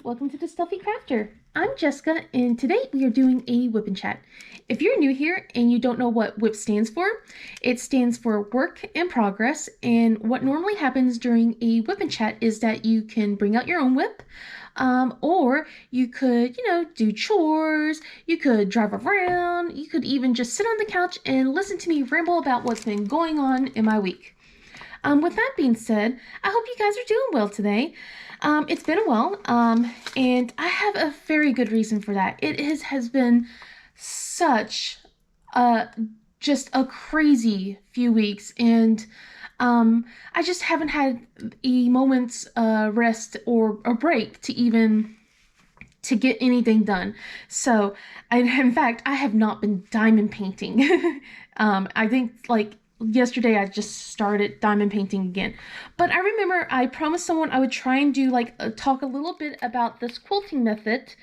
welcome to the Stuffy Crafter. I'm Jessica, and today we are doing a whip and chat. If you're new here and you don't know what whip stands for, it stands for work in progress, and what normally happens during a whip and chat is that you can bring out your own whip, or you could, do chores, you could drive around, you could even just sit on the couch and listen to me ramble about what's been going on in my week. With that being said, I hope you guys are doing well today. It's been a while, and I have a very good reason for that. It has been such just a crazy few weeks, and I just haven't had a moment's rest or a break to get anything done. So, in fact, I have not been diamond painting. I think yesterday I just started diamond painting again. But I remember I promised someone I would try and do talk a little bit about this quilting method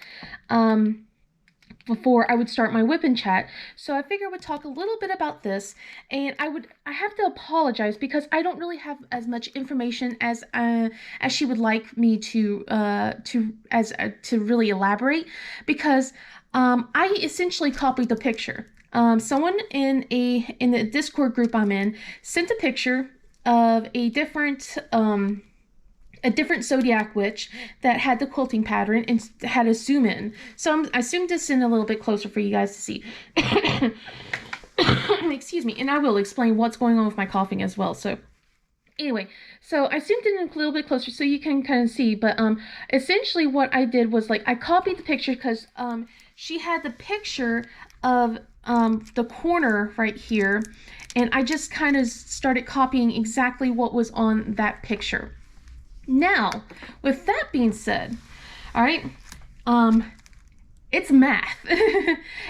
before I would start my whip and chat. So I figured I would talk a little bit about this, and I have to apologize because I don't really have as much information as she would like me to really elaborate, because I essentially copied the picture. Someone in the Discord group I'm in sent a picture of a different zodiac witch that had the quilting pattern and had a zoom in. So I zoomed this in a little bit closer for you guys to see. Excuse me, and I will explain what's going on with my coughing as well. So anyway, so I zoomed in a little bit closer so you can kind of see, but essentially what I did was I copied the picture because she had the picture of the corner right here, and I just kind of started copying exactly what was on that picture. Now, with that being said, all right, it's math,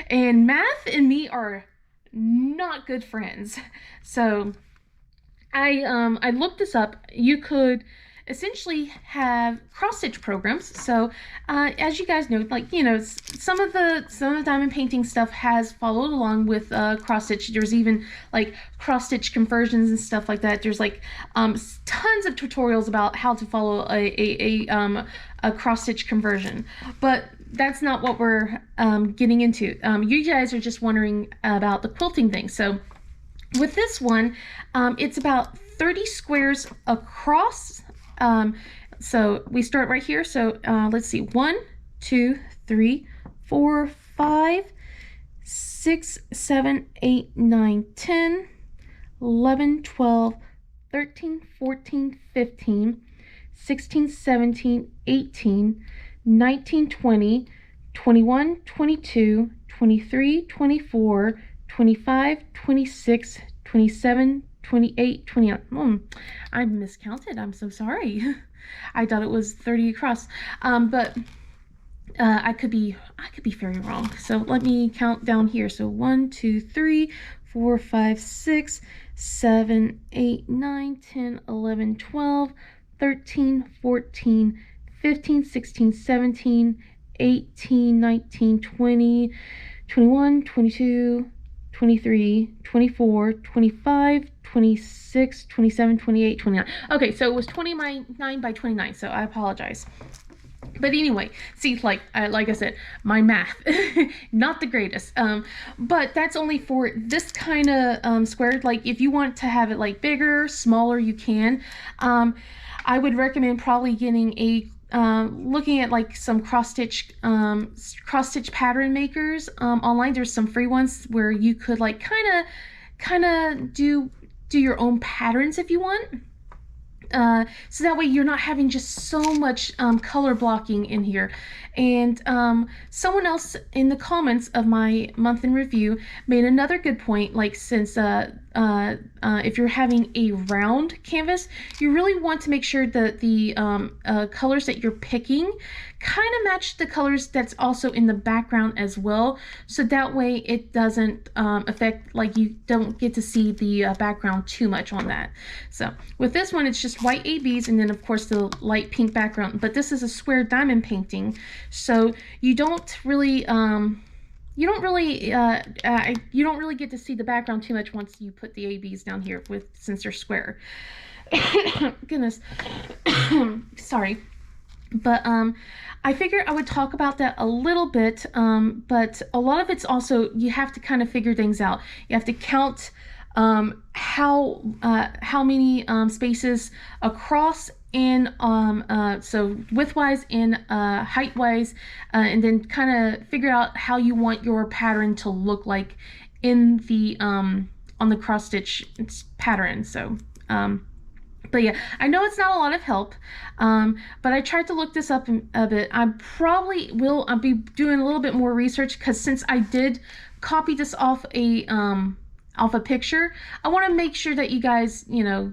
and math and me are not good friends. So I looked this up. You could essentially have cross-stitch programs. So as you guys know, some of the diamond painting stuff has followed along with cross-stitch. There's even cross-stitch conversions and stuff like that. There's tons of tutorials about how to follow a cross-stitch conversion, but that's not what we're getting into. You guys are just wondering about the quilting thing. So with this one, it's about 30 squares across. So we start right here. So let's see, 1, 2, 3, 4, 5, 6, 7, 8, 9, 10, 11, 12, 13, 14, 15, 16, 17, 18, 19, 20, 21, 22, 23, 24, 25, 26, 27, 28, 29. I miscounted. I'm so sorry. I thought it was 30 across. But I could be very wrong. So let me count down here. So 1, 2, 3, 4, 5, 6, 7, 8, 9, 10, 11, 12, 13, 14, 15, 16, 17, 18, 19, 20, 21, 22, 23, 24, 25, 26, 27, 28, 29. Okay, so it was 29 by 29, so I apologize. But anyway, see, like I said, my math, not the greatest. But that's only for this kind of square. If you want to have it bigger, smaller, you can. I would recommend probably getting looking at some cross-stitch pattern makers online. There's some free ones where you could kind of do your own patterns if you want. So that way you're not having just so much color blocking in here. And someone else in the comments of my month in review made another good point. Since if you're having a round canvas, you really want to make sure that the colors that you're picking kind of match the colors that's also in the background as well, so that way it doesn't affect, you don't get to see the background too much on that. So with this one, it's just white ABs and then of course the light pink background, but this is a square diamond painting, so you don't really get to see the background too much once you put the ABs down here since they're square. Goodness. Sorry. But I figured I would talk about that a little bit. But a lot of it's also, you have to kind of figure things out. You have to count how many spaces across in so widthwise and heightwise, and then kind of figure out how you want your pattern to look like in the on the cross stitch pattern. So but yeah, I know it's not a lot of help, but I tried to look this up a bit. I probably will I'll be doing a little bit more research, because since I did copy this off a picture, I want to make sure that you guys,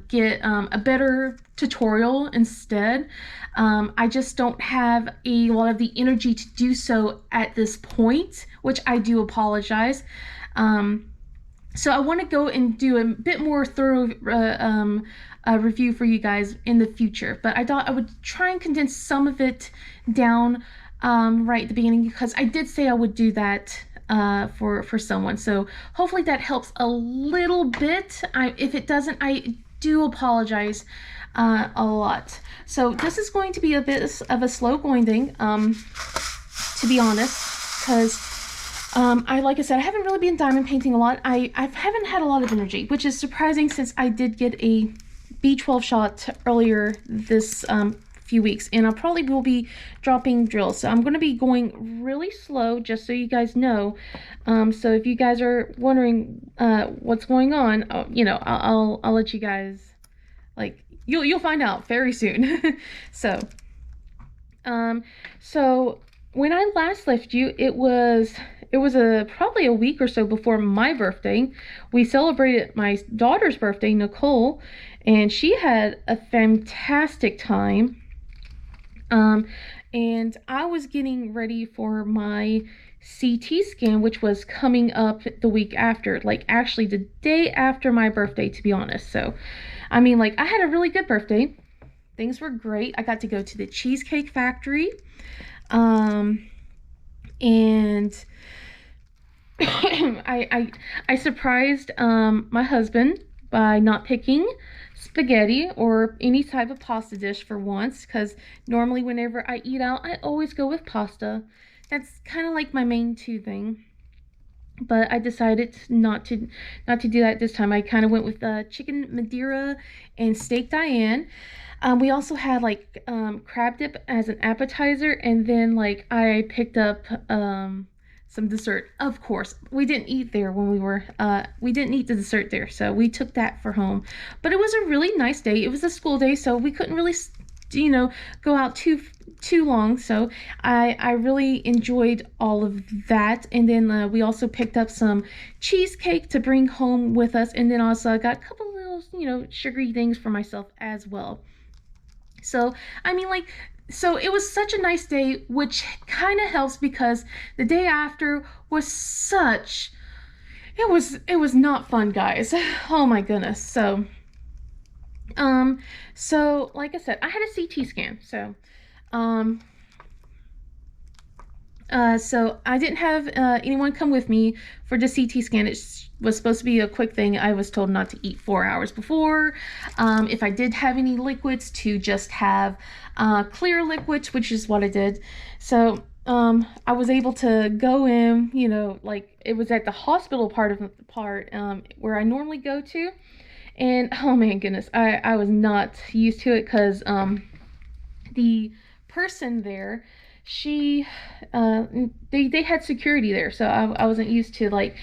get a better tutorial instead. I just don't have a lot of the energy to do so at this point, which I do apologize. So I want to go and do a bit more thorough review for you guys in the future. But I thought I would try and condense some of it down right at the beginning, because I did say I would do that for someone. So hopefully that helps a little bit. If it doesn't, I do apologize a lot. So this is going to be a bit of a slow going thing, to be honest, because like I said, I haven't really been diamond painting a lot. I haven't had a lot of energy, which is surprising since I did get a B12 shot earlier this few weeks, and I probably will be dropping drills. So I'm going to be going really slow, just so you guys know. So if you guys are wondering what's going on, I'll let you guys, like, you'll find out very soon. So so when I last left you, it was probably a week or so before my birthday. We celebrated my daughter's birthday, Nicole, and she had a fantastic time. And I was getting ready for my CT scan, which was coming up the week after, like actually the day after my birthday, to be honest. So, I mean, like, I had a really good birthday. Things were great. I got to go to the Cheesecake Factory. And I surprised my husband by not picking spaghetti or any type of pasta dish for once, because normally whenever I eat out, I always go with pasta. That's kind of like my main two thing. But I decided not to do that this time. I kind of went with chicken Madeira and steak Diane. We also had like crab dip as an appetizer, and then like I picked up some dessert. Of course, we didn't eat there when we didn't eat the dessert there, so we took that for home. But it was a really nice day. It was a school day, so we couldn't really, go out too long. So I really enjoyed all of that. And then we also picked up some cheesecake to bring home with us, and then also I got a couple of little, sugary things for myself as well. So, I mean, like, so it was such a nice day, which kind of helps, because the day after was it was not fun, guys. Oh my goodness. So like I said, I had a CT scan. Um, so I didn't have anyone come with me for the CT scan. It was supposed to be a quick thing. I was told not to eat 4 hours before. If I did have any liquids, to just have clear liquids, which is what I did. So I was able to go in, like, it was at the hospital part where I normally go to. And oh my goodness, I was not used to it, because the person there, she they had security there, so I wasn't used to, like,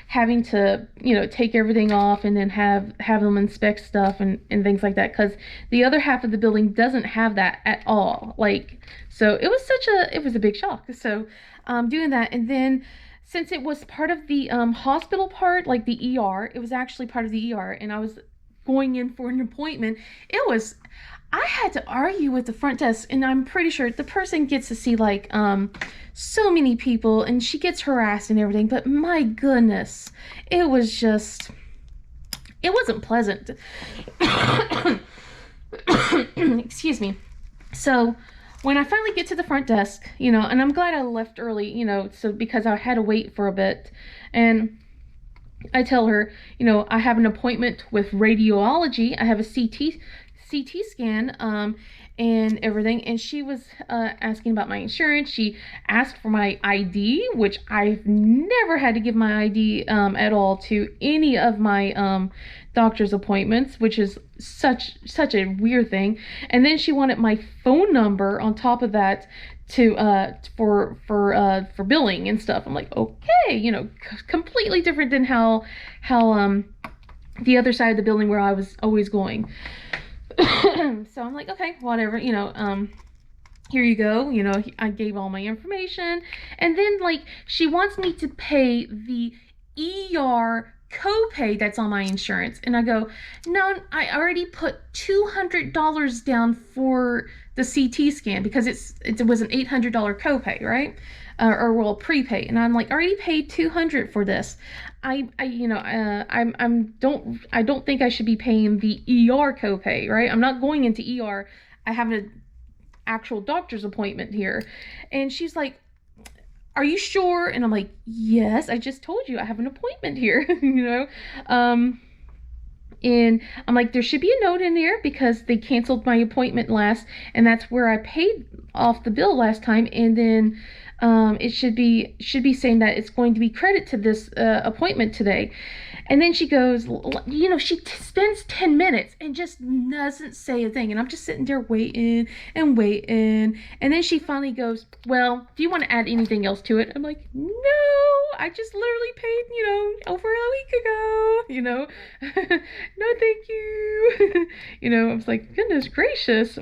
having to take everything off and then have them inspect stuff and things like that, because the other half of the building doesn't have that at all. Like, so it was a big shock. So doing that, and then since it was part of the hospital part, like the ER, it was actually part of the ER, and I was going in for an appointment. I had to argue with the front desk, and I'm pretty sure the person gets to see, like, so many people, and she gets harassed and everything, but my goodness, it wasn't pleasant. Excuse me. So when I finally get to the front desk, and I'm glad I left early, so because I had to wait for a bit, and I tell her, I have an appointment with radiology. I have a CT scan, and everything, and she was asking about my insurance. She asked for my ID, which I've never had to give my ID at all to any of my doctor's appointments, which is such a weird thing. And then she wanted my phone number on top of that to for billing and stuff. I'm like, okay, completely different than how the other side of the building where I was always going. So I'm like, okay, whatever, here you go. I gave all my information, and then like she wants me to pay the ER copay that's on my insurance, and I go, no, I already put $200 down for the CT scan because it was an $800 copay, right? Or well, prepay, and I'm like, I already paid $200 for this. I don't think I should be paying the ER copay, right? I'm not going into ER. I have an actual doctor's appointment here. And she's like, are you sure? And I'm like, yes, I just told you I have an appointment here, And I'm like, there should be a note in there because they canceled my appointment last, and that's where I paid off the bill last time. And then it should be saying that it's going to be credit to this appointment today. And then she goes, she spends 10 minutes and just doesn't say a thing. And I'm just sitting there waiting and waiting. And then she finally goes, well, do you want to add anything else to it? I'm like, no, I just literally paid, over a week ago, no, thank you. I was like, goodness gracious.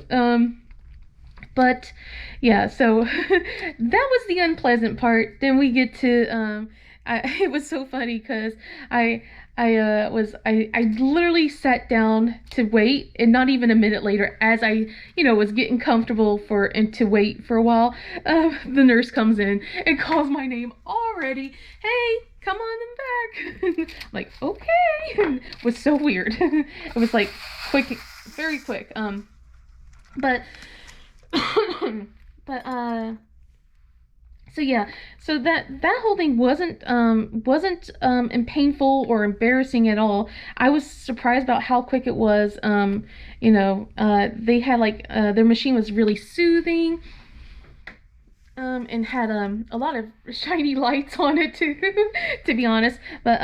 But yeah, so that was the unpleasant part. Then we get to it was so funny because I literally sat down to wait, and not even a minute later, as I was getting comfortable and to wait for a while, the nurse comes in and calls my name already. Hey, come on in back. Like, okay. It was so weird. It was like quick, very quick. But so yeah, so that whole thing wasn't painful or embarrassing at all. I was surprised about how quick it was. They had like their machine was really soothing, and had a lot of shiny lights on it too, to be honest. But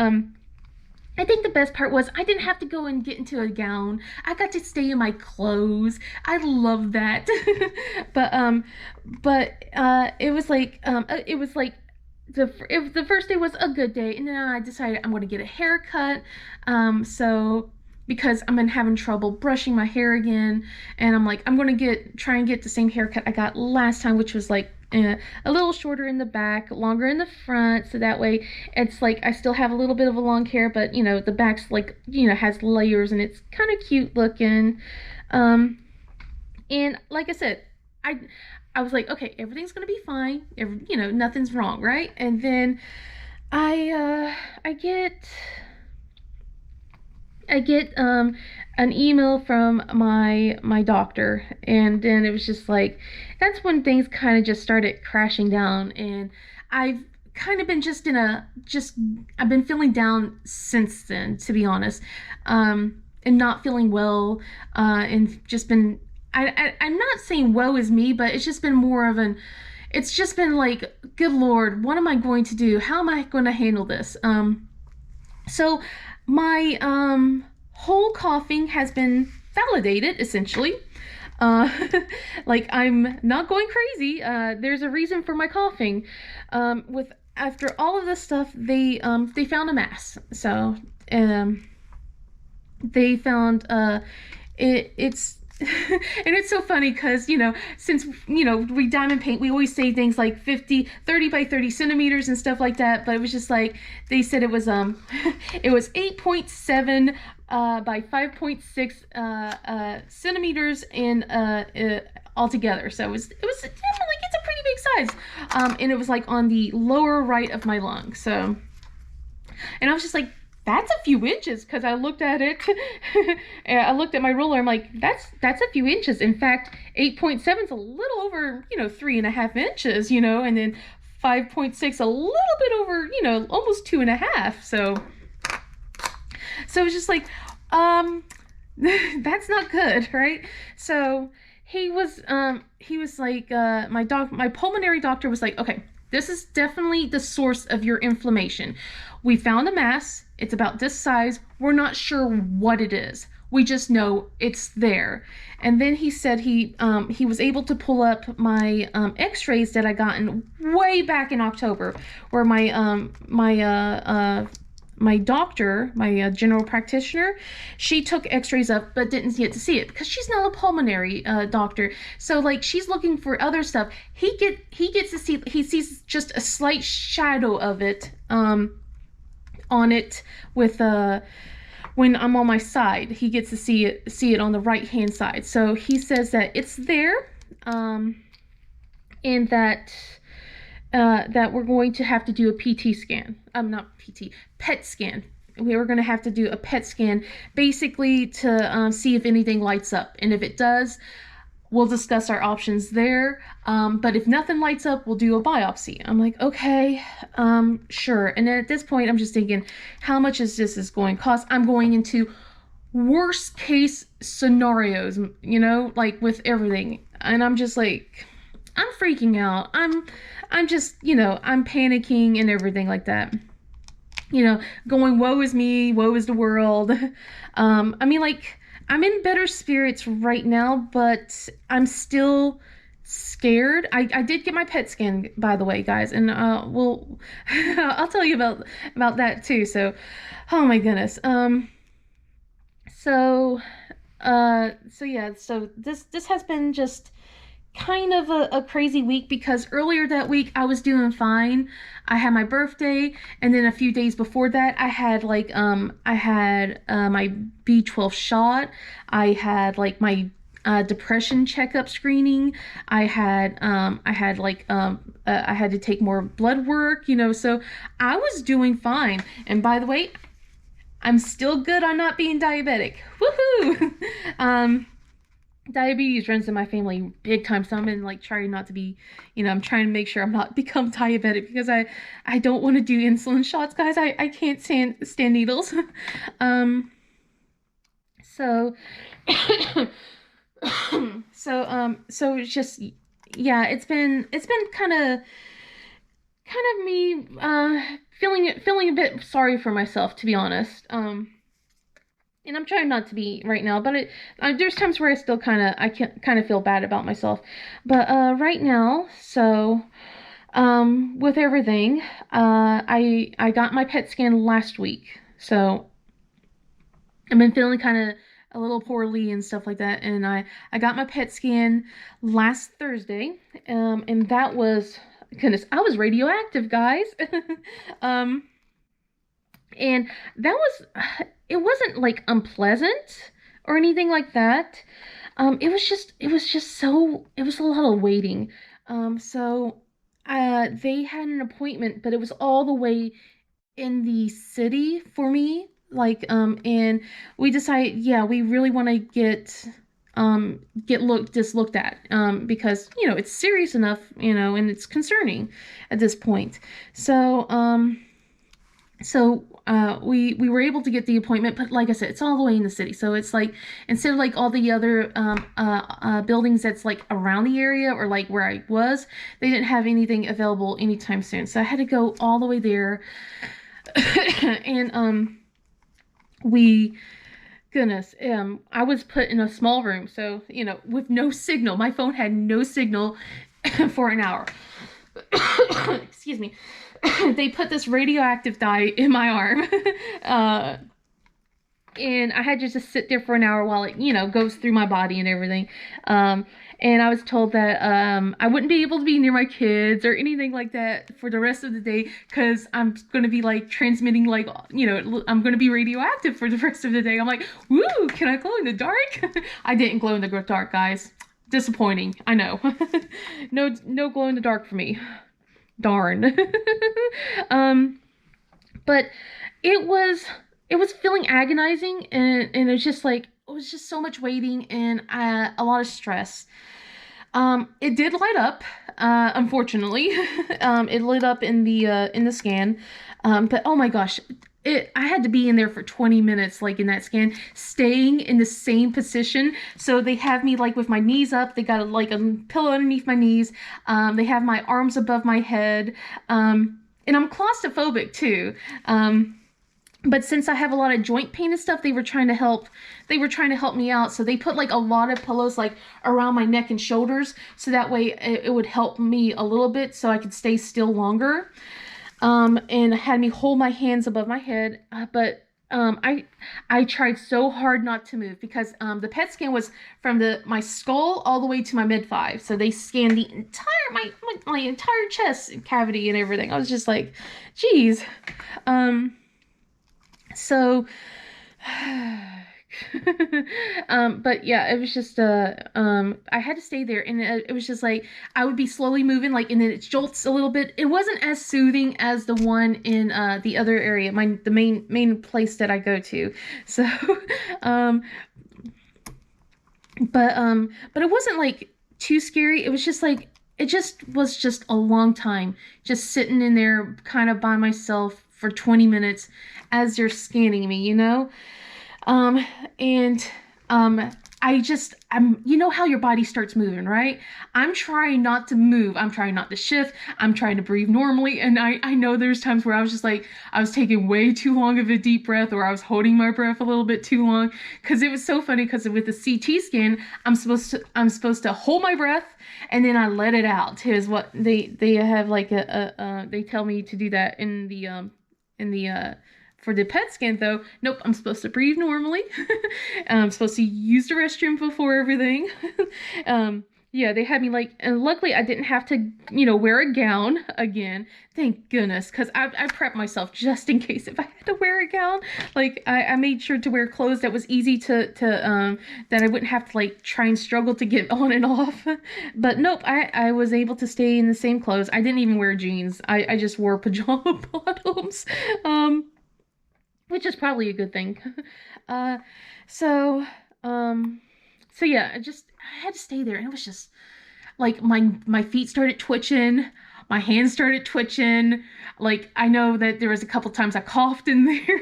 I think the best part was I didn't have to go and get into a gown. I got to stay in my clothes. I love that. But it was like the first day was a good day, and then I decided I'm going to get a haircut. So because I'm having trouble brushing my hair again, and I'm like, I'm going to try and get the same haircut I got last time, which was like a little shorter in the back, longer in the front, so that way it's like I still have a little bit of a long hair, but the back's like has layers, and it's kind of cute looking. And like I said, I was like, okay, everything's gonna be fine. Nothing's wrong, right? And then I get an email from my doctor, and then it was just like, that's when things kind of just started crashing down, and I've kind of been I've been feeling down since then, to be honest, and not feeling well, and just been, I'm not saying woe is me, but it's just been more of it's just been like, good Lord, what am I going to do? How am I going to handle this? So my whole coughing has been validated, essentially. Like, I'm not going crazy. There's a reason for my coughing. After all of this stuff, they found a mass. So they found it's and it's so funny because, since, we diamond paint, we always say things like 30 by 30 centimeters and stuff like that. But it was just like, they said it was 8.7 by 5.6 centimeters in altogether. So it was like, it's a pretty big size. And it was like on the lower right of my lung. So, and I was just like, that's a few inches, because I looked at it. I looked at my ruler. I'm like, that's a few inches. In fact, 8.7 is a little over, 3.5 inches, and then 5.6 a little bit over, almost 2.5. So it's just like, That's not good, right? So he was like my pulmonary doctor was like, okay, this is definitely the source of your inflammation. We found a mass. It's about this size. We're not sure what it is. We just know it's there. And then he said he was able to pull up my X-rays that I gotten way back in October, where my doctor, my general practitioner, she took X-rays up but didn't get to see it because she's not a pulmonary doctor. So like she's looking for other stuff. He gets to see, he sees just a slight shadow of it on it with when I'm on my side. He gets to see it on the right hand side. So he says that it's there, and that we're going to have to do a PT scan. Not PT, PET scan. We were going to have to do a PET scan basically to see if anything lights up. And if it does, we'll discuss our options there. But if nothing lights up, we'll do a biopsy. I'm like, okay, sure. And then at this point, I'm just thinking, how much is this going to cost? I'm going into worst case scenarios, like with everything. And I'm just like, I'm freaking out. I'm just, I'm panicking and everything like that. Going, woe is me, woe is the world. I mean, like, I'm in better spirits right now, but I'm still scared. I did get my PET scan, by the way, guys, and I'll tell you about that too. So, oh my goodness. So, so yeah, so this has been just kind of a crazy week because earlier that week I was doing fine. I had my birthday, and then a few days before that I had my B12 shot. I had like my depression checkup screening. I had to take more blood work, so I was doing fine. And by the way, I'm still good on not being diabetic. Woohoo! Diabetes runs in my family big time, so I'm in like trying not to be, I'm trying to make sure I'm not become diabetic because I don't want to do insulin shots, guys. I can't stand needles. So so it's just, yeah, it's been kind of me feeling a bit sorry for myself, to be honest. And I'm trying not to be right now, but there's times where I still kind of feel bad about myself. But right now, so with everything, I got my PET scan last week, so I've been feeling kind of a little poorly and stuff like that, and I got my PET scan last Thursday, and that was, goodness, I was radioactive, guys. um and that was, it wasn't like unpleasant or anything like that. It was a lot of waiting. So they had an appointment, but it was all the way in the city for me. And we decided, yeah, we really want to looked at, because it's serious enough, and it's concerning at this point. So we were able to get the appointment, but like I said, it's all the way in the city. So it's like, instead of like all the other buildings that's like around the area or like where I was, they didn't have anything available anytime soon. So I had to go all the way there. And we goodness, I was put in a small room, so with no signal. My phone had no signal for an hour. Excuse me. They put this radioactive dye in my arm, and I had to just sit there for an hour while it, goes through my body and everything. And I was told that I wouldn't be able to be near my kids or anything like that for the rest of the day because I'm going to be like transmitting, like, I'm going to be radioactive for the rest of the day. I'm like, woo, can I glow in the dark? I didn't glow in the dark, guys. Disappointing, I know. No glow in the dark for me. Darn. But it was feeling agonizing, and it was just like, it was just so much waiting and a lot of stress. It did light up, unfortunately. It lit up in the scan. But oh my gosh, I had to be in there for 20 minutes, like in that scan, staying in the same position. So they have me like with my knees up. They got like a pillow underneath my knees. They have my arms above my head. And I'm claustrophobic too. But since I have a lot of joint pain and stuff, they were trying to help me out. So they put like a lot of pillows like around my neck and shoulders. So that way it would help me a little bit so I could stay still longer. And had me hold my hands above my head. But I tried so hard not to move because the PET scan was from my skull all the way to my mid five. So they scanned the entire my entire chest cavity and everything. I was just like, geez. So but yeah, it was just I had to stay there, and it was just like I would be slowly moving, like, and then it jolts a little bit. It wasn't as soothing as the one in the other area, the main place that I go to. So um but it wasn't like too scary. It was just like it just was just a long time just sitting in there kind of by myself for 20 minutes as they're scanning me, you know? Um, and you know how your body starts moving, right? I'm trying not to move. I'm trying not to shift. I'm trying to breathe normally. And I know there's times where I was just like, I was taking way too long of a deep breath, or I was holding my breath a little bit too long. Cause it was so funny, cause with the CT scan, I'm supposed to hold my breath and then I let it out. Is what they have like they tell me to do that in the for the PET scan, though, nope, I'm supposed to breathe normally. I'm supposed to use the restroom before everything. Yeah, they had me like, and luckily I didn't have to, wear a gown again. Thank goodness, because I prepped myself just in case if I had to wear a gown. Like, I made sure to wear clothes that was easy that I wouldn't have to like try and struggle to get on and off. But nope, I was able to stay in the same clothes. I didn't even wear jeans. I just wore pajama bottoms. Which is probably a good thing. uh, so, so yeah, I had to stay there, and it was just like my feet started twitching, my hands started twitching. Like, I know that there was a couple times I coughed in there.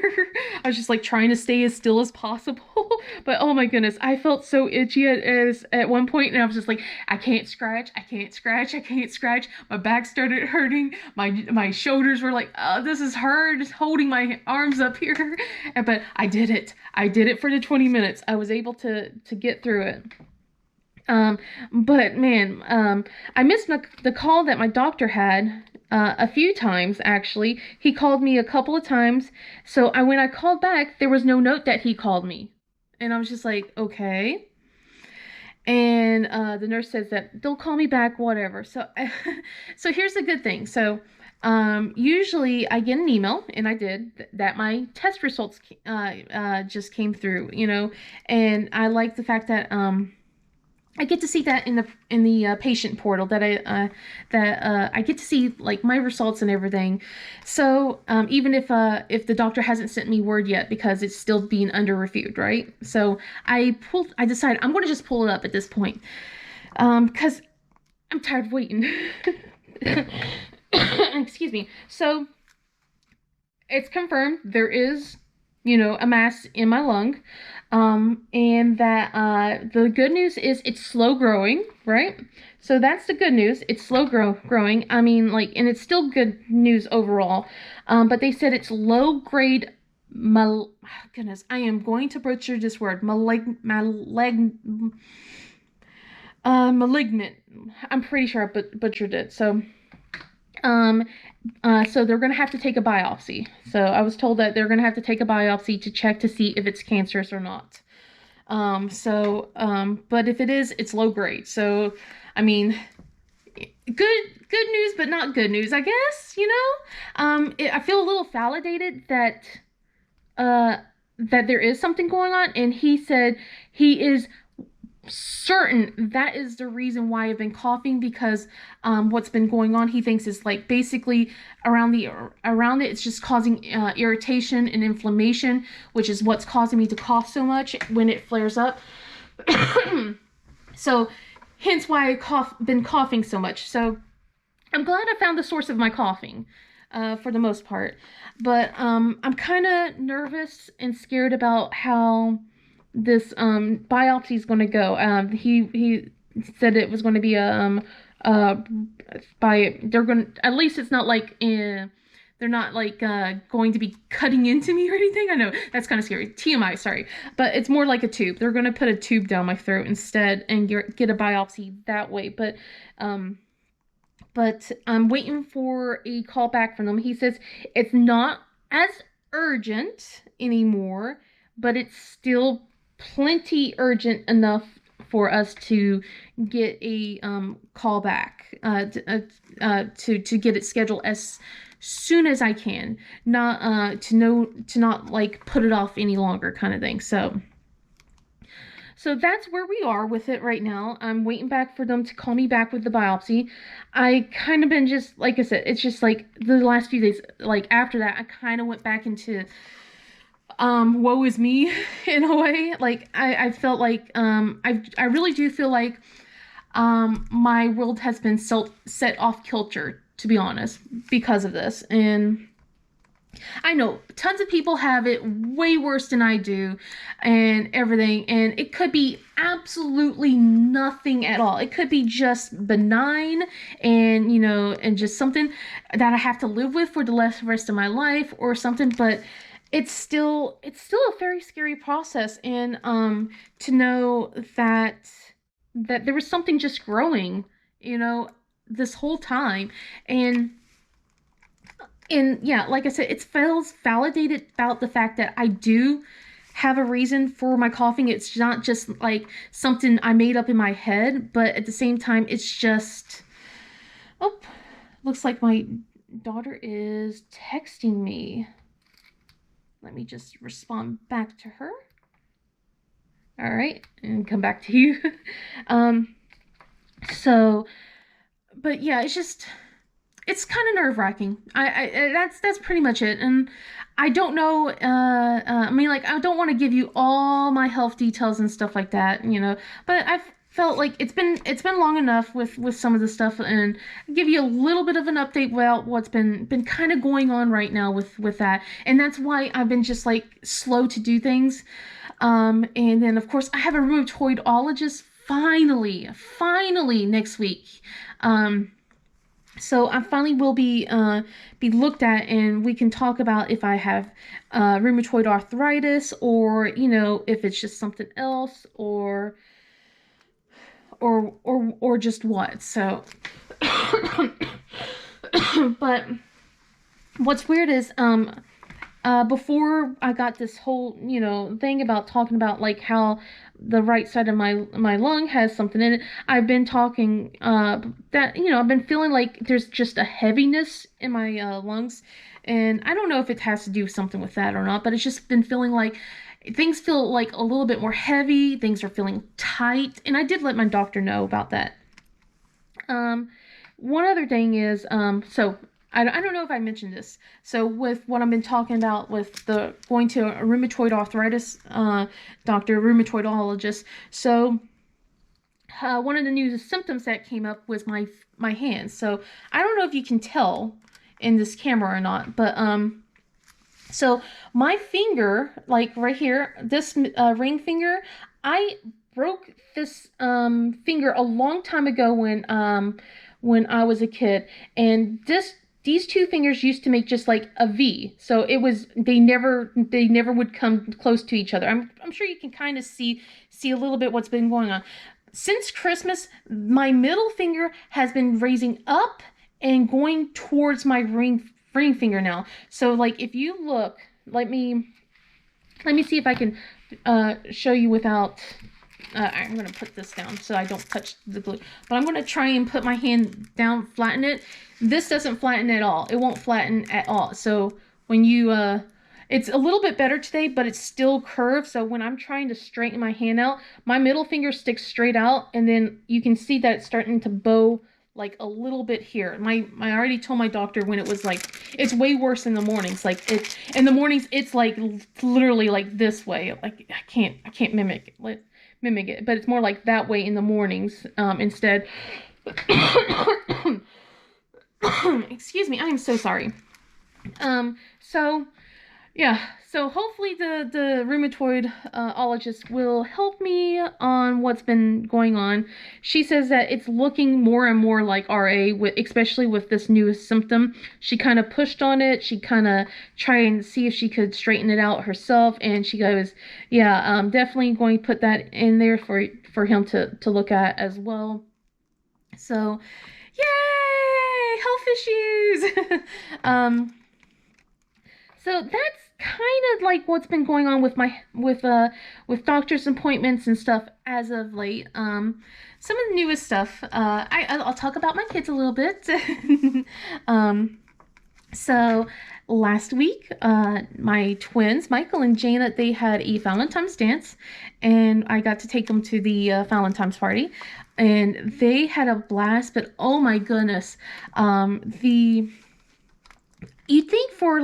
I was just like trying to stay as still as possible. But oh my goodness, I felt so itchy at one point, and I was just like, I can't scratch, I can't scratch, I can't scratch. My back started hurting. My shoulders were like, oh, this is hard, just holding my arms up here. But I did it. I did it for the 20 minutes. I was able to get through it. But man, I missed the call that my doctor had a few times, actually. He called me a couple of times. So when I called back, there was no note that he called me. And I was just like, okay. And the nurse says that they'll call me back, whatever. So, so here's the good thing. So, usually I get an email, and I did, that my test results just came through, and I like the fact that I get to see that in the patient portal, that I get to see like my results and everything. So even if the doctor hasn't sent me word yet, because it's still being under reviewed, right? So I decided I'm going to just pull it up at this point, because I'm tired of waiting. Excuse me. So it's confirmed there is, a mass in my lung. And that the good news is it's slow growing, right? So that's the good news. It's slow growing. I mean, like, and it's still good news overall. But they said it's low grade goodness, I am going to butcher this word. Malignant. I'm pretty sure I butchered it. So so they're going to have to take a biopsy. So I was told that they're going to have to take a biopsy to check to see if it's cancerous or not. But if it is, it's low grade. So, I mean, good news, but not good news, I guess, I feel a little validated that there is something going on. And he said he is certain that is the reason why I've been coughing, because what's been going on, he thinks, is like basically around it, it's just causing irritation and inflammation, which is what's causing me to cough so much when it flares up. So hence why I've been coughing so much. So I'm glad I found the source of my coughing. for the most part. But I'm kind of nervous and scared about how this biopsy is going to go. He said it was going to be uh by they're going at least it's not like they're not like going to be cutting into me or anything. I know that's kind of scary. TMI, sorry, but it's more like a tube. They're going to put a tube down my throat instead and get a biopsy that way. Um, but I'm waiting for a call back from them. He says it's not as urgent anymore, but it's still plenty urgent enough for us to get a call back to get it scheduled as soon as I can, not to not like put it off any longer kind of thing. So that's where we are with it right now. I'm waiting back for them to call me back with the biopsy. I kind of been just, like I said, it's just like the last few days, like after that, I kind of went back into woe is me in a way. Like I felt like I really do feel like my world has been set off kilter, to be honest, because of this. And I know tons of people have it way worse than I do and everything. And it could be absolutely nothing at all. It could be just benign and, and just something that I have to live with for the rest of my life or something. But it's still a very scary process. And to know that there was something just growing, this whole time. And yeah, like I said, it feels validated about the fact that I do have a reason for my coughing. It's not just like something I made up in my head, but at the same time, it's just, oh, looks like my daughter is texting me. Let me just respond back to her. All right, and come back to you. So, but yeah, it's kind of nerve wracking. That's pretty much it. And I don't know. I mean, like, I don't want to give you all my health details and stuff like that, But I've felt like it's been long enough with some of the stuff, and give you a little bit of an update about what's been kind of going on right now with that. And that's why I've been just like slow to do things. And then of course I have a rheumatologist finally next week. So I finally will be looked at, and we can talk about if I have rheumatoid arthritis, or if it's just something else, or just what. So, but what's weird is before I got this whole thing about talking about like how the right side of my lung has something in it, I've been talking that I've been feeling like there's just a heaviness in my lungs, and I don't know if it has to do something with that or not, but it's just been feeling like things feel like a little bit more heavy, things are feeling tight, and I did let my doctor know about that. One other thing is, so I don't know if I mentioned this. So with what I've been talking about with the going to a rheumatoid arthritis doctor, rheumatologist. So one of the new symptoms that came up was my hands. So I don't know if you can tell in this camera or not, but so my finger, like right here, this ring finger, I broke this finger a long time ago when I was a kid, and these two fingers used to make just like a V. So it was they never would come close to each other. I'm sure you can kind of see a little bit what's been going on. Since Christmas, my middle finger has been raising up and going towards my ring finger now. So like if you look, let me see if I can show you without I'm going to put this down so I don't touch the glue. But I'm going to try and put my hand down, flatten it. This doesn't flatten at all. It won't flatten at all. So when you, it's a little bit better today, but it's still curved. So when I'm trying to straighten my hand out, my middle finger sticks straight out. And then you can see that it's starting to bow like a little bit here. I already told my doctor when it was like, it's way worse in the mornings. Like in the mornings, it's like literally like this way. Like I can't mimic it, but it's more like that way in the mornings instead. Excuse me, I am so sorry. So yeah, so hopefully the rheumatoid ologist will help me on what's been going on. She says that it's looking more and more like RA, especially with this newest symptom. She kind of pushed on it. She kind of tried and see if she could straighten it out herself, and she goes, "Yeah, definitely going to put that in there for him to look at as well." So, yay, health issues. um, so that's kind of like what's been going on with my with doctor's appointments and stuff as of late. Some of the newest stuff. I'll talk about my kids a little bit. um, so last week, my twins, Michael and Jana, they had a Valentine's dance, and I got to take them to the Valentine's party, and they had a blast. But oh my goodness, the you'd think for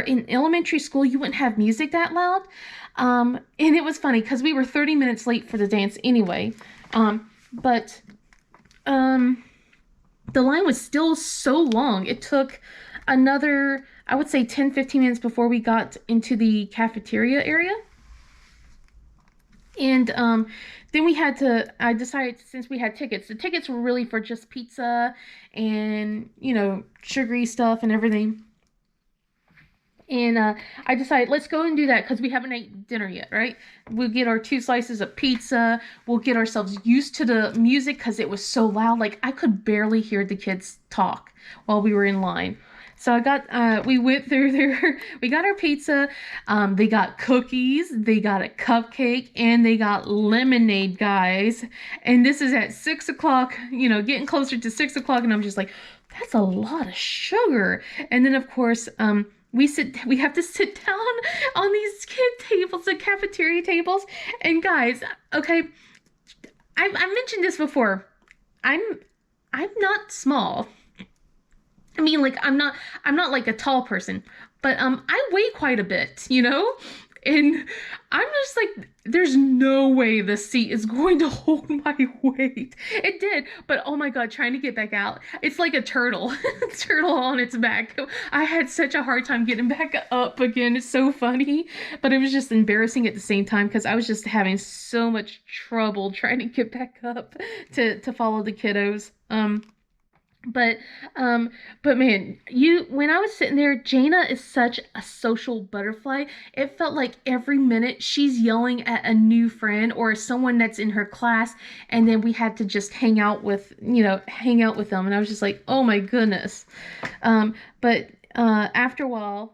in elementary school you wouldn't have music that loud. And it was funny because we were 30 minutes late for the dance anyway. But the line was still so long. It took another, I would say, 10-15 minutes before we got into the cafeteria area. And then I decided, since we had tickets, the tickets were really for just pizza and, sugary stuff and everything. And I decided, let's go and do that because we haven't ate dinner yet, right? We'll get our 2 slices of pizza. We'll get ourselves used to the music because it was so loud. Like, I could barely hear the kids talk while we were in line. So we went through there. We got our pizza. They got cookies. They got a cupcake, and they got lemonade, guys. And this is at 6 o'clock, getting closer to 6 o'clock. And I'm just like, that's a lot of sugar. And then, of course, we have to sit down on these kid tables, the cafeteria tables. And guys, okay, I mentioned this before. I'm not small. I mean, like, I'm not like a tall person, but I weigh quite a bit, And I'm just like, there's no way the seat is going to hold my weight. It did, but oh my god, trying to get back out. It's like a turtle. Turtle on its back. I had such a hard time getting back up again. It's so funny, but it was just embarrassing at the same time because I was just having so much trouble trying to get back up to follow the kiddos. But but man, when I was sitting there, Jana is such a social butterfly. It felt like every minute she's yelling at a new friend or someone that's in her class, and then we had to just hang out with them, and I was just like, oh my goodness. But after a while,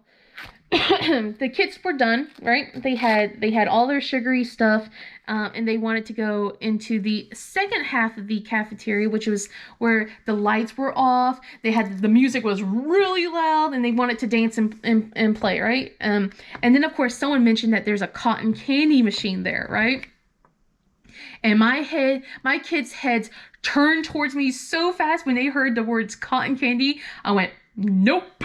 the kids were done, right? They had all their sugary stuff, and they wanted to go into the second half of the cafeteria, which was where the lights were off. The music was really loud, and they wanted to dance and play, right? And then of course someone mentioned that there's a cotton candy machine there, right? And my kids' heads turned towards me so fast when they heard the words cotton candy. I went, nope.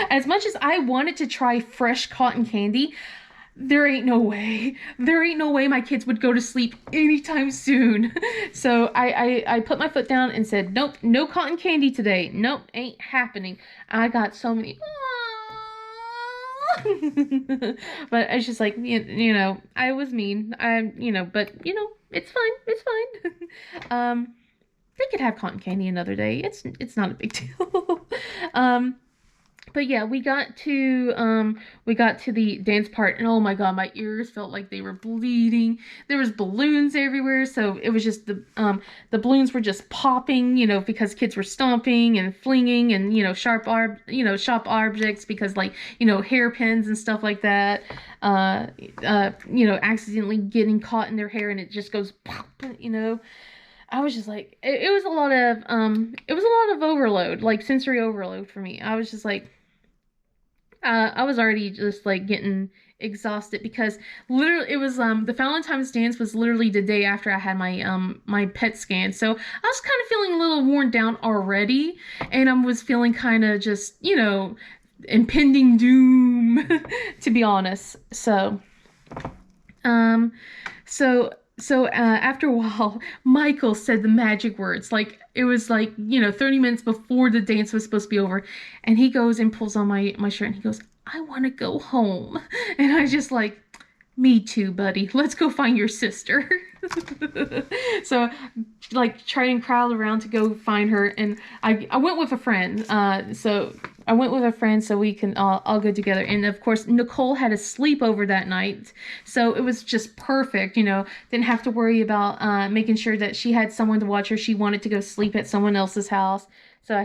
As much as I wanted to try fresh cotton candy, there ain't no way. There ain't no way my kids would go to sleep anytime soon. So I put my foot down and said, nope, no cotton candy today. Nope, ain't happening. I got so many. But it's just like, I was mean. But it's fine. It's fine. They could have cotton candy another day. It's not a big deal. But yeah, we got to the dance part, and oh my god, my ears felt like they were bleeding. There was balloons everywhere, so it was just the balloons were just popping, because kids were stomping and flinging and sharp objects, because like hairpins and stuff like that. Accidentally getting caught in their hair, and it just goes pop. I was just like, it was a lot of overload, like sensory overload for me. I was just like, I was already just like getting exhausted because literally it was the Valentine's dance was literally the day after I had my PET scan. So I was kind of feeling a little worn down already, and I was feeling kind of just, impending doom to be honest. So so After a while, Michael said the magic words. Like it was like, 30 minutes before the dance was supposed to be over. And he goes and pulls on my shirt and he goes, I want to go home. And I just like, me too, buddy. Let's go find your sister. So, like, try and crowd around to go find her, and I went with a friend. So I went with a friend so we can all go together. And of course, Nicole had a sleepover that night, so it was just perfect. Didn't have to worry about making sure that she had someone to watch her. She wanted to go sleep at someone else's house, so I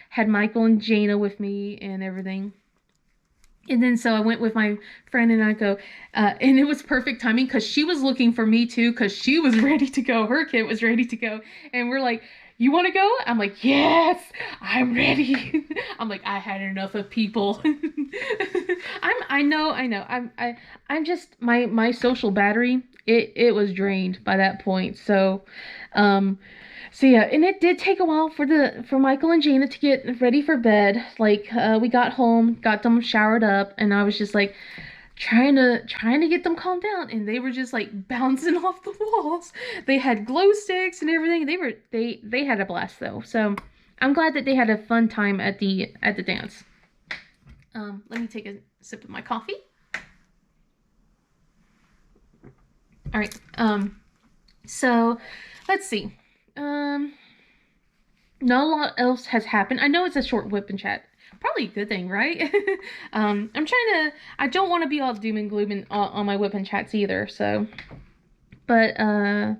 had Michael and Jana with me and everything. And then so I went with my friend and I go, and it was perfect timing because she was looking for me too because she was ready to go. Her kid was ready to go. And we're like, you want to go? I'm like, yes, I'm ready. I'm like, I had enough of people. I know. I'm just, my social battery, it was drained by that point. Um, so yeah, and it did take a while for Michael and Jana to get ready for bed. Like we got home, got them showered up, and I was just like trying to get them calmed down, and they were just like bouncing off the walls. They had glow sticks and everything. They had a blast though. So I'm glad that they had a fun time at the dance. Let me take a sip of my coffee. All right. So let's see. Um, Not a lot else has happened. I know it's a short whip and chat. Probably a good thing, right? I don't want to be all doom and gloom on my whip and chats either. So, but, uh,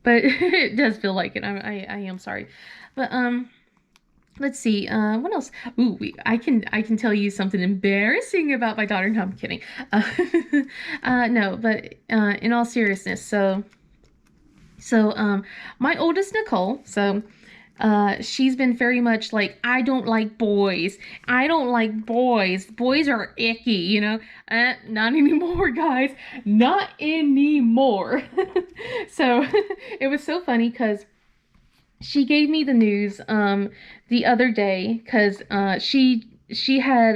but it does feel like it. I am sorry. But, let's see. What else? Ooh, I can tell you something embarrassing about my daughter. No, I'm kidding. Uh, no, but, in all seriousness, so, my oldest Nicole, she's been very much like, I don't like boys. I don't like boys. Boys are icky. Not anymore, guys. Not anymore. So it was so funny because she gave me the news the other day because she had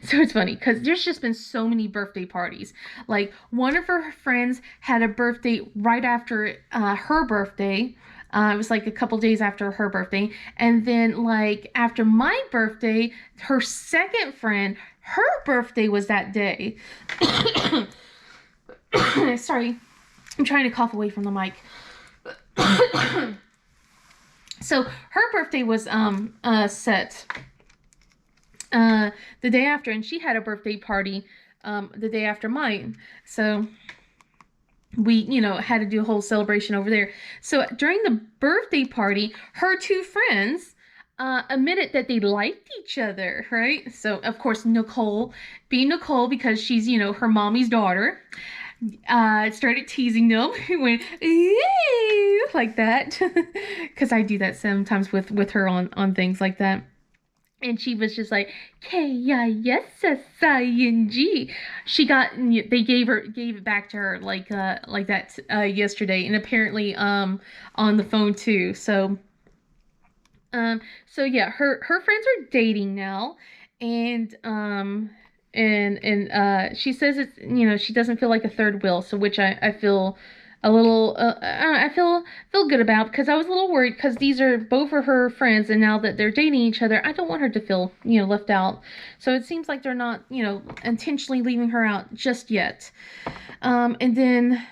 so it's funny because there's just been so many birthday parties. Like one of her friends had a birthday right after her birthday. It was like a couple days after her birthday, and then like after my birthday, her second friend, her birthday was that day. Sorry, I'm trying to cough away from the mic. So her birthday was set the day after, and she had a birthday party the day after mine. So we, had to do a whole celebration over there. So during the birthday party, her two friends admitted that they liked each other, right? So of course Nicole, being Nicole because she's, her mommy's daughter, started teasing them. Went ew, like that because I do that sometimes with her on things like that. And she was just like K-I-S-S-I-N-G. She got they gave it back to her like that yesterday, and apparently on the phone too. So yeah, her friends are dating now, and she says it's, she doesn't feel like a third wheel, so which I feel a little I feel good about because I was a little worried because these are both of her friends, and now that they're dating each other, I don't want her to feel left out. So it seems like they're not intentionally leaving her out just yet. And then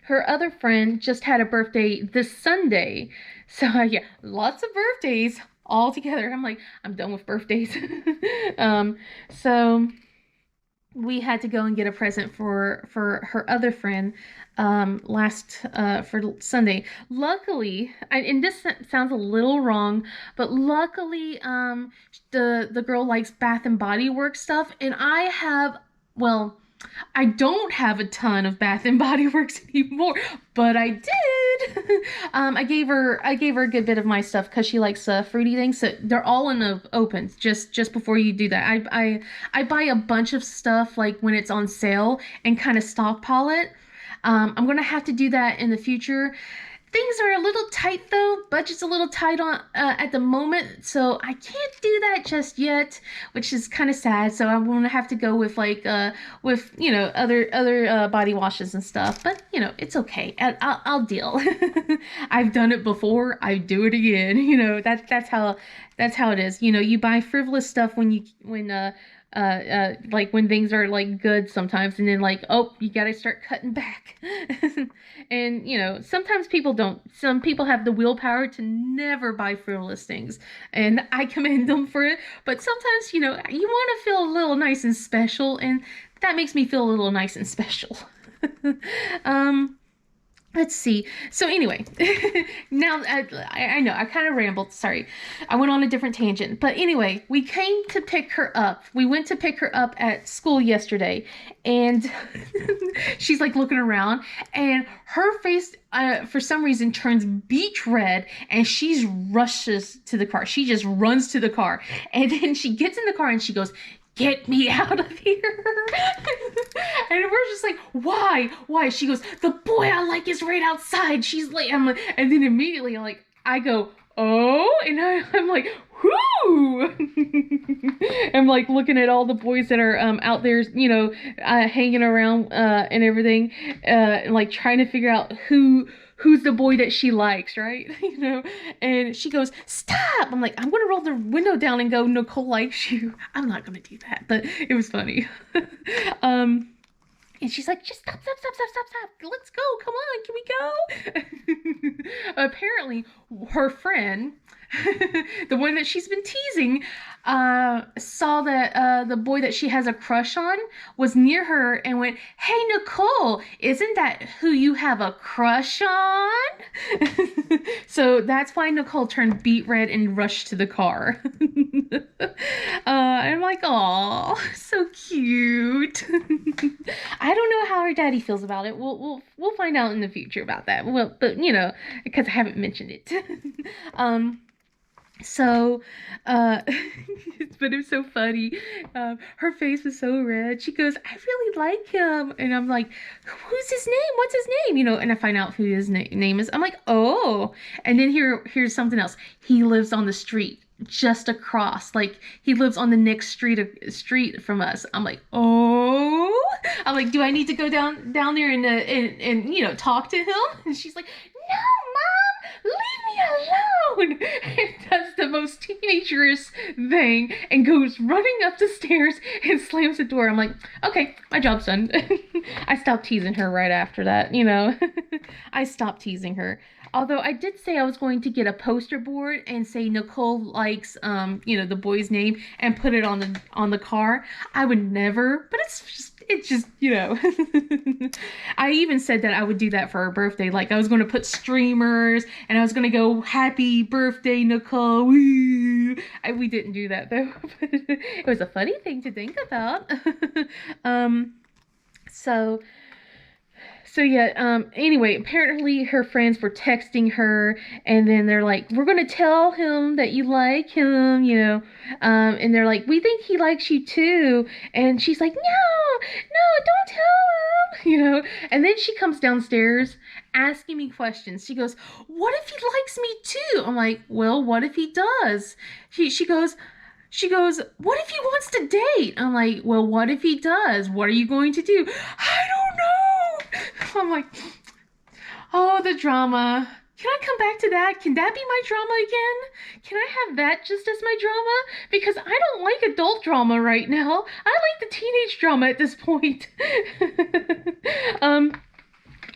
her other friend just had a birthday this Sunday. So yeah, lots of birthdays all together. I'm like, I'm done with birthdays. So we had to go and get a present for her other friend last for Sunday. Luckily, and this sounds a little wrong, but luckily the girl likes Bath and Body Works stuff, and I don't have a ton of Bath and Body Works anymore, but I did. I gave her a good bit of my stuff because she likes fruity things. So they're all in the open. Just before you do that, I buy a bunch of stuff like when it's on sale and kind of stockpile it. I'm gonna have to do that in the future. things are a little tight though. Budget's a little tight on at the moment, so I can't do that just yet, which is kind of sad. So I'm gonna have to go with like with other body washes and stuff. But it's okay. I'll deal. I've done it before. I do it again. That's how it is. You buy frivolous stuff like when things are like good sometimes, and then like, oh, you gotta start cutting back. And sometimes people don't. Some people have the willpower to never buy frivolous things, and I commend them for it. But sometimes you want to feel a little nice and special, and that makes me feel a little nice and special. um Let's see. So anyway, now I know I kind of rambled. Sorry, I went on a different tangent. But anyway, we came to pick her up. We went to pick her up at school yesterday, and she's like looking around, and her face, for some reason, turns beach red, and she rushes to the car. She just runs to the car, and then she gets in the car and she goes, "Get me out of here." And we're just like, why? She goes, "The boy I like is right outside." She's like, and then immediately I go, "Oh," and I'm like, whoo. I'm like looking at all the boys that are out there, hanging around and everything, like trying to figure out who's the boy that she likes, right? And she goes, "Stop." I'm like, I'm gonna roll the window down and go, "Nicole likes you." I'm not gonna do that, but it was funny. And she's like, "Just stop. Let's go. Come on, can we go?" Apparently, her friend, the one that she's been teasing, saw that the boy that she has a crush on was near her and went, "Hey, Nicole, isn't that who you have a crush on?" So that's why Nicole turned beet red and rushed to the car. I'm like, "Aw, so cute." I don't know how her daddy feels about it. We'll find out in the future about that. Well, but because I haven't mentioned it. So, but it was so funny. Her face was so red. She goes, "I really like him," and I'm like, "Who's his name? What's his name?" And I find out who his name is. I'm like, "Oh," and then here's something else. He lives on the street just across. Like he lives on the next street from us. I'm like, "Oh." I'm like, "Do I need to go down there and talk to him?" And she's like, "No, Mom, leave me alone." And does the most teenagerish thing and goes running up the stairs and slams the door. I'm like, "Okay, my job's done." I stopped teasing her right after that. I stopped teasing her. Although I did say I was going to get a poster board and say Nicole likes the boy's name and put it on the car. I would never, but it's just I even said that I would do that for her birthday. Like I was going to put streamers and I was going to go, "Happy birthday, Nicole." Woo. We didn't do that though. But it was a funny thing to think about. So yeah, anyway, apparently her friends were texting her and then they're like, "We're gonna tell him that you like him," and they're like, "We think he likes you too." And she's like, "No, don't tell him," and then she comes downstairs asking me questions. She goes, "What if he likes me too?" I'm like, "Well, what if he does?" She goes, "What if he wants to date?" I'm like, "Well, what if he does? What are you going to do?" "I don't know." I'm like, "Oh, the drama. Can I come back to that? Can that be my drama again? Can I have that just as my drama? Because I don't like adult drama right now. I like the teenage drama at this point."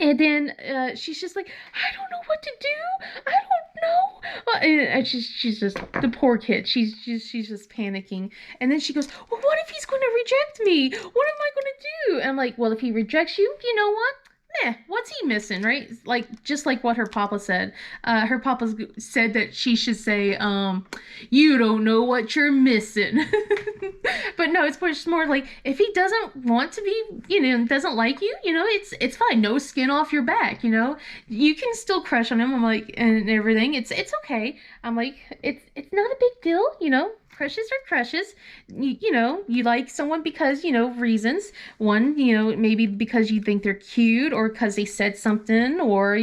And then she's just like, "I don't know what to do. I don't know." And she's just the poor kid. She's just panicking. And then she goes, "Well, what if he's going to reject me? What am I going to do?" And I'm like, "Well, if he rejects you, you know what? What's he missing, right?" Like just like what her papa said. Her papa said that she should say, "You don't know what you're missing." But no, it's more like if he doesn't want to be, doesn't like you, it's fine. No skin off your back, you can still crush on him. I'm like, and everything. It's okay. I'm like, it's not a big deal. Crushes are crushes. You like someone because, reasons. One, maybe because you think they're cute or because they said something or.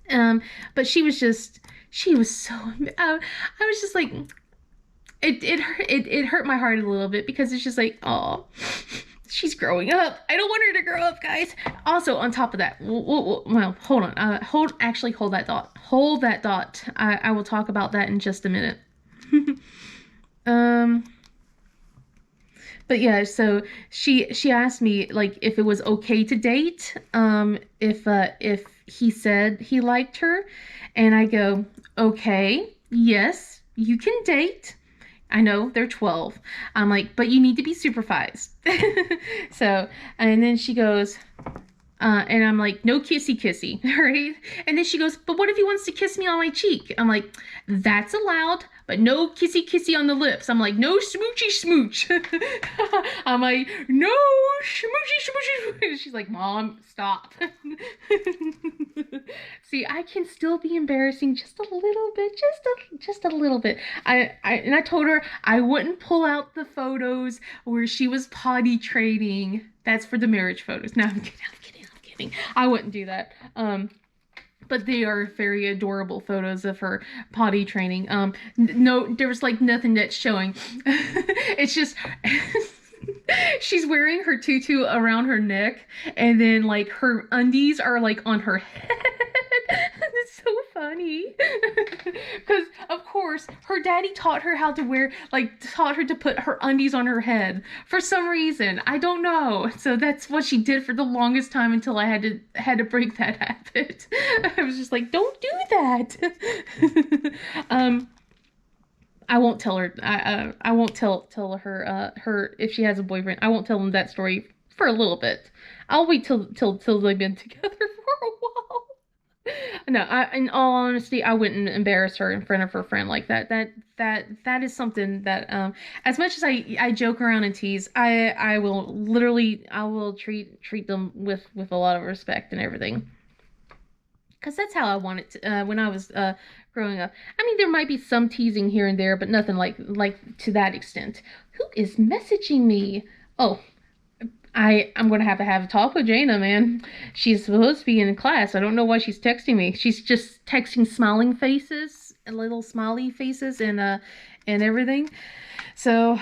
Um, but she was so, I was just like, it hurt my heart a little bit because it's just like, oh, she's growing up. I don't want her to grow up, guys. Also, on top of that, well, hold on, hold that thought. Hold that thought. I will talk about that in just a minute. um, but yeah, so she asked me like if it was okay to date, if he said he liked her, and I go, okay, yes, you can date. I know they're 12. I'm like, but you need to be supervised. So, and then she goes, and I'm like, no kissy kissy, right? And then she goes, but what if he wants to kiss me on my cheek? I'm like, that's allowed, but no kissy kissy on the lips. I'm like, no smoochy smooch. I'm like, no smoochy smoochy. She's like, Mom, stop. See, I can still be embarrassing just a little bit, just a little bit. I told her I wouldn't pull out the photos where she was potty training. That's for the marriage photos. No, I'm kidding. I wouldn't do that. But they are very adorable photos of her potty training. No, there was like nothing that's showing. It's just she's wearing her tutu around her neck, and then like her undies are like on her head. It's so funny. Because of course her daddy taught her how to wear, like taught her to put her undies on her head for some reason. I don't know. So that's what she did for the longest time until I had to break that habit. I was just like, don't do that. I won't tell her. I won't tell her if she has a boyfriend. I won't tell them that story for a little bit. I'll wait till they've been together for a while. No, in all honesty, I wouldn't embarrass her in front of her friend like that. That is something that, as much as I joke around and tease, I will literally, I will treat them with a lot of respect and everything. Because that's how I wanted to, when I was growing up. I mean, there might be some teasing here and there, but nothing like to that extent. Who is messaging me? Oh, I'm gonna have a talk with Jaina, man. She's supposed to be in class. I don't know why she's texting me. She's just texting smiling faces, little smiley faces, and everything. So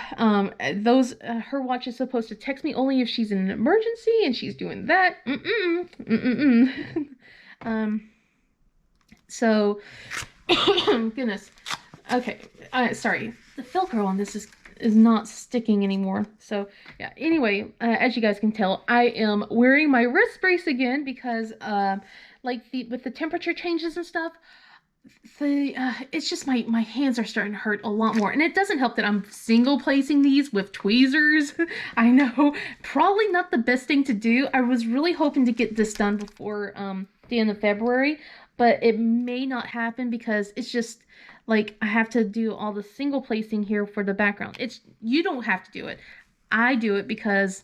those her watch is supposed to text me only if she's in an emergency, and she's doing that. um. So, goodness. Okay. Sorry. The Velcro on this is not sticking anymore. So yeah. Anyway, as you guys can tell, I am wearing my wrist brace again because, like with the temperature changes and stuff, it's just my hands are starting to hurt a lot more, and it doesn't help that I'm single placing these with tweezers. I know, probably not the best thing to do. I was really hoping to get this done before the end of February, but it may not happen because it's just like I have to do all the single placing here for the background. You don't have to do it. I do it because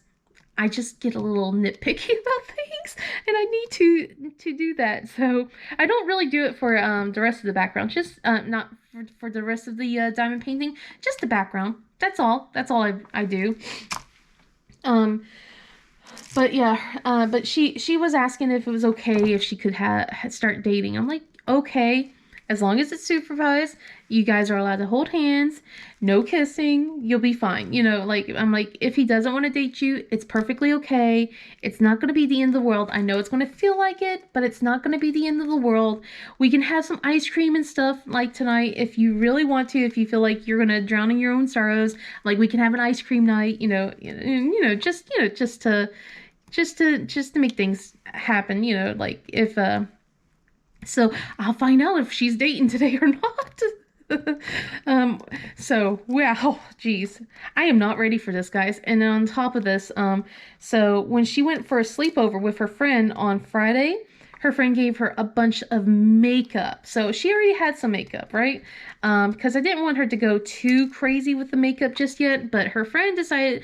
I just get a little nitpicky about things, and I need to do that. So I don't really do it for the rest of the background. Just not for the rest of the diamond painting. Just the background. That's all. That's all I do. But yeah. But she was asking if it was okay if she could start dating. I'm like, okay. As long as it's supervised, you guys are allowed to hold hands, no kissing, you'll be fine. You know, like, I'm like, if he doesn't want to date you, it's perfectly okay. It's not going to be the end of the world. I know it's going to feel like it, but it's not going to be the end of the world. We can have some ice cream and stuff like tonight if you really want to, if you feel like you're going to drown in your own sorrows. Like, we can have an ice cream night, just to make things happen, like if, so I'll find out if she's dating today or not. Wow, geez, I am not ready for this, guys. And on top of this, so when she went for a sleepover with her friend on Friday, her friend gave her a bunch of makeup. So she already had some makeup, right? Because I didn't want her to go too crazy with the makeup just yet, but her friend decided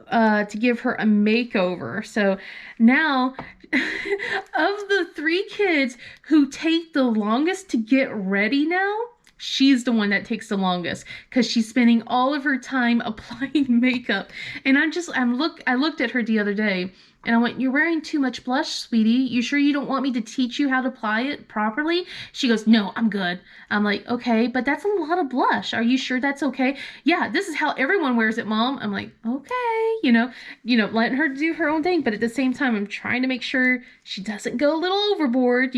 to give her a makeover. So now, of the 3 kids who take the longest to get ready now, she's the one that takes the longest because she's spending all of her time applying makeup. And I looked at her the other day and I went, "You're wearing too much blush, sweetie. You sure you don't want me to teach you how to apply it properly?" She goes, "No, I'm good." I'm like, "Okay, but that's a lot of blush. Are you sure that's okay?" "Yeah, this is how everyone wears it, Mom." I'm like, "Okay," letting her do her own thing, but at the same time, I'm trying to make sure she doesn't go a little overboard,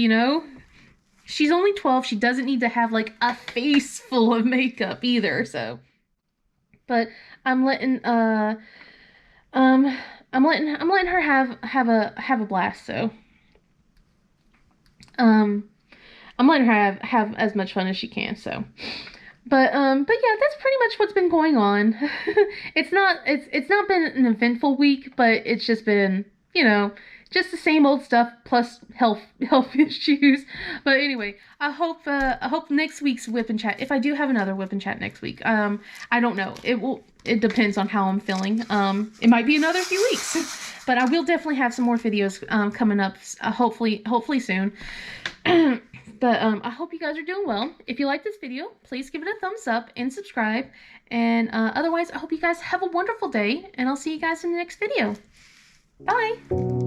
She's only 12. She doesn't need to have like a face full of makeup either, so. But I'm letting um I'm letting her have a blast, so. Um I'm letting her have as much fun as she can, so. But yeah, that's pretty much what's been going on. It's not been an eventful week, but it's just been, just the same old stuff plus health issues. But anyway, I hope next week's whip and chat, if I do have another whip and chat next week, I don't know. It depends on how I'm feeling. It might be another few weeks. But I will definitely have some more videos coming up, hopefully soon. But I hope you guys are doing well. If you like this video, please give it a thumbs up and subscribe. And otherwise, I hope you guys have a wonderful day. And I'll see you guys in the next video. Bye!